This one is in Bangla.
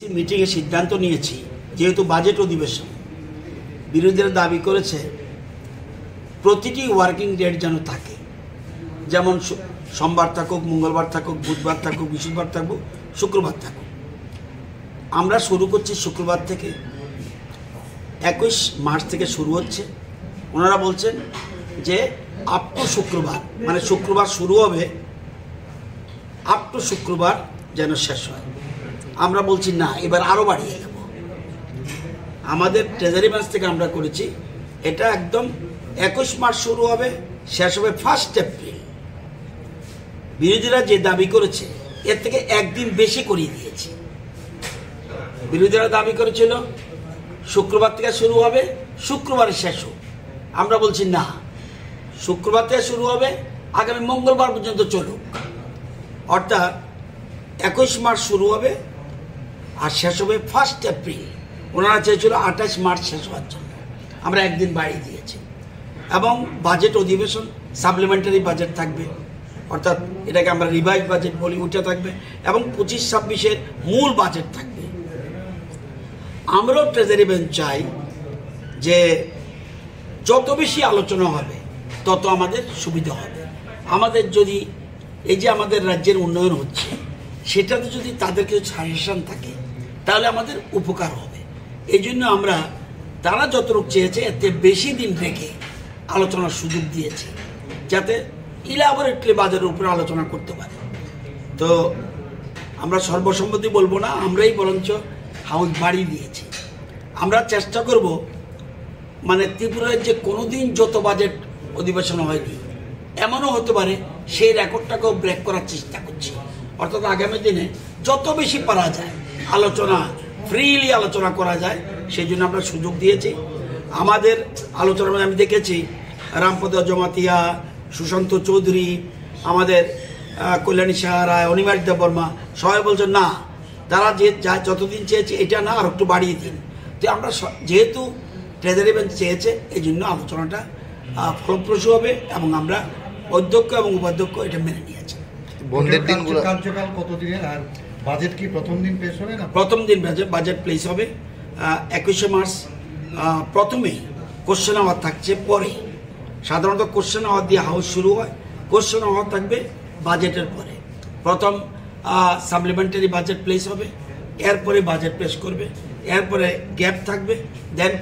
মিটিংয়ে সিদ্ধান্ত নিয়েছি, যেহেতু বাজেট অধিবেশন, বিরোধীরা দাবি করেছে প্রতিটি ওয়ার্কিং ডেট যেন থাকে, যেমন সোমবার থাকুক, মঙ্গলবার থাকুক, বুধবার থাকুক, বৃহস্পতিবার থাকুক, শুক্রবার থাকুক। আমরা শুরু করছি শুক্রবার থেকে। 21 মার্চ থেকে শুরু হচ্ছে। ওনারা বলছেন যে আপ টু শুক্রবার, মানে শুক্রবার শুরু হবে, আপ টু শুক্রবার যেন শেষ হয়। আমরা বলছি না, এবার আরও বাড়িয়ে দেব। আমাদের ট্রেজারি ব্রাঞ্চ থেকে আমরা করেছি এটা একদম 21 মার্চ শুরু হবে, শেষ হবে 1 এপ্রিল। বিরোধীরা যে দাবি করেছে এর থেকে একদিন বেশি করিয়ে দিয়েছে। বিরোধীরা দাবি করেছিল শুক্রবার থেকে শুরু হবে, শুক্রবারে শেষ হোক। আমরা বলছি না, শুক্রবার থেকে শুরু হবে, আগামী মঙ্গলবার পর্যন্ত চলুক। অর্থাৎ 21 মার্চ শুরু হবে আর শেষ হবে 1 এপ্রিল। ওনারা চেয়েছিল 28 মার্চ শেষ হওয়ার জন্য, আমরা একদিন বাড়িয়ে দিয়েছি। এবং বাজেট অধিবেশন, সাপ্লিমেন্টারি বাজেট থাকবে, অর্থাৎ এটাকে আমরা রিভাইজ বাজেট বলি, ওইটা থাকবে, এবং 25-26-এর মূল বাজেট থাকবে। আমরাও ট্রেজারি ব্রাঞ্চ চাই যে যত বেশি আলোচনা হবে তত আমাদের সুবিধা হবে। আমাদের যদি এই যে আমাদের রাজ্যের উন্নয়ন হচ্ছে সেটাতে যদি তাদের কিছু সাজেশন থাকে তাহলে আমাদের উপকার হবে। এই জন্য আমরা তারা যতটুকু চেয়েছে এতে বেশি দিন রেখে আলোচনার সুযোগ দিয়েছি, যাতে ইলাবোরেটলি বাজারের উপরে আলোচনা করতে পারে। তো আমরা সর্বসম্মতি বলবো না, আমরাই বরঞ্চ হাউস বাড়িয়ে দিয়েছি। আমরা চেষ্টা করব, মানে ত্রিপুরার যে কোনোদিন যত বাজেট অধিবেশন হয়নি এমনও হতে পারে, সেই রেকর্ডটাকেও ব্রেক করার চেষ্টা করছি। অর্থাৎ আগামী দিনে যত বেশি পারা যায় আলোচনা, ফ্রিলি আলোচনা করা যায়, সেই জন্য আমরা সুযোগ দিয়েছি। আমাদের আলোচনার মধ্যে আমি দেখেছি রামপদ জমাতিয়া, সুশান্ত চৌধুরী, আমাদের কল্যাণী সাহা রায়, অনিমেষ দেববর্মা সবাই বলছেন না, তারা যে যতদিন চেয়েছে এটা না, আর একটু বাড়িয়ে দিন। তো আমরা যেহেতু ট্রেজারি ব্রাঞ্চ চেয়েছে এই জন্য আলোচনাটা ফলপ্রসূ হবে, এবং আমরা অধ্যক্ষ এবং উপাধ্যক্ষ এটা মেনে নিয়েছি। বন্ধের দিনগুলো কার্যকাল কতদিনের, আর বাজেট কি প্রথম দিন পেশ হবে না? প্রথম দিন বাজেট প্লেস হবে 21 মার্চ। প্রথমে কোশ্চেন আওয়ার থাকছে, পরে সাধারণত কোশ্চেন আওয়ার দিয়ে হাউস শুরু হয়, কোশ্চেন আওয়ার থাকবে বাজেটের পরে। প্রথম সাপ্লিমেন্টারি বাজেট প্লেস হবে, এরপরে বাজেট পেশ করবে, এরপরে গ্যাপ থাকবে, দেন